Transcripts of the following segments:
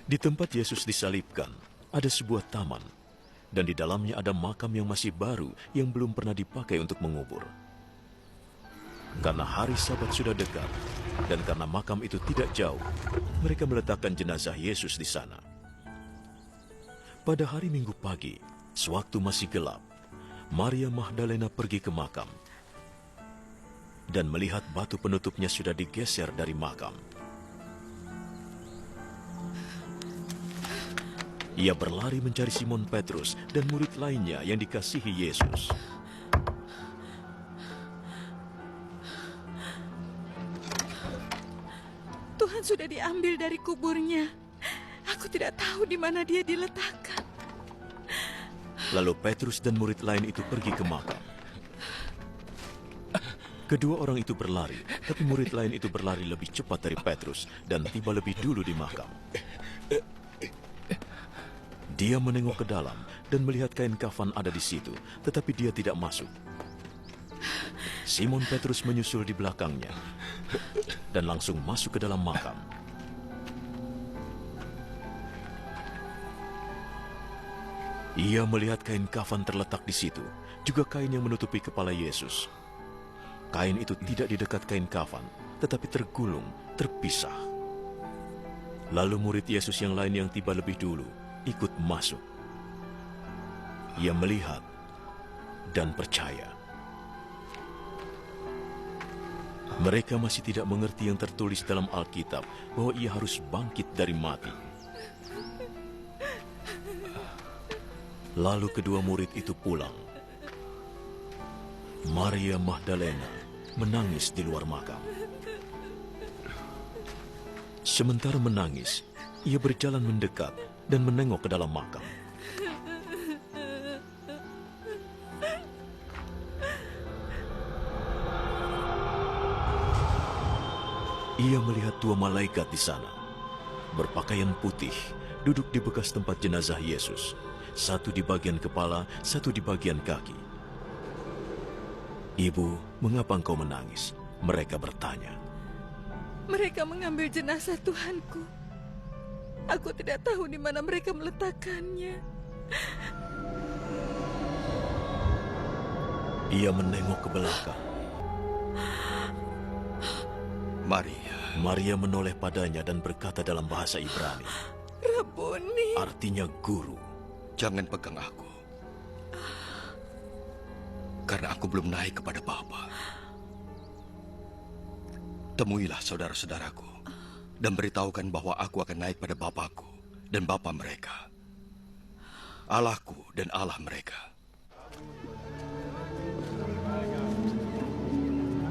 Di tempat Yesus disalibkan, ada sebuah taman, dan di dalamnya ada makam yang masih baru yang belum pernah dipakai untuk mengubur. Karena hari Sabat sudah dekat, dan karena makam itu tidak jauh, mereka meletakkan jenazah Yesus di sana. Pada hari Minggu pagi, sewaktu masih gelap, Maria Magdalena pergi ke makam dan melihat batu penutupnya sudah digeser dari makam. Ia berlari mencari Simon Petrus dan murid lainnya yang dikasihi Yesus. Tuhan sudah diambil dari kuburnya. Aku tidak tahu di mana dia diletakkan. Lalu Petrus dan murid lain itu pergi ke makam. Kedua orang itu berlari, tapi murid lain itu berlari lebih cepat dari Petrus dan tiba lebih dulu di makam. Dia menengok ke dalam dan melihat kain kafan ada di situ, tetapi dia tidak masuk. Simon Petrus menyusul di belakangnya dan langsung masuk ke dalam makam. Ia melihat kain kafan terletak di situ, juga kain yang menutupi kepala Yesus. Kain itu tidak di dekat kain kafan, tetapi tergulung, terpisah. Lalu murid Yesus yang lain yang tiba lebih dulu ikut masuk. Ia melihat dan percaya. Mereka masih tidak mengerti yang tertulis dalam Alkitab bahwa ia harus bangkit dari mati. Lalu kedua murid itu pulang. Maria Magdalena menangis di luar makam. Sementara menangis, ia berjalan mendekat dan menengok ke dalam makam. Ia melihat dua malaikat di sana, berpakaian putih, duduk di bekas tempat jenazah Yesus, satu di bagian kepala, satu di bagian kaki. "Ibu, mengapa engkau menangis?" Mereka bertanya. Mereka mengambil jenazah Tuhanku. Aku tidak tahu di mana mereka meletakkannya. Ia menengok ke belakang. Maria menoleh padanya dan berkata dalam bahasa Ibrani, Rabuni. artinya guru. Jangan pegang aku, karena aku belum naik kepada Bapa. Temuilah saudara-saudaraku dan beritahukan bahwa aku akan naik pada Bapakku dan Bapa mereka, Allahku dan Allah mereka.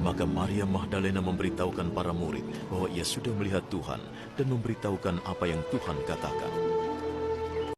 Maka Maria Magdalena memberitahukan para murid bahwa ia sudah melihat Tuhan dan memberitahukan apa yang Tuhan katakan.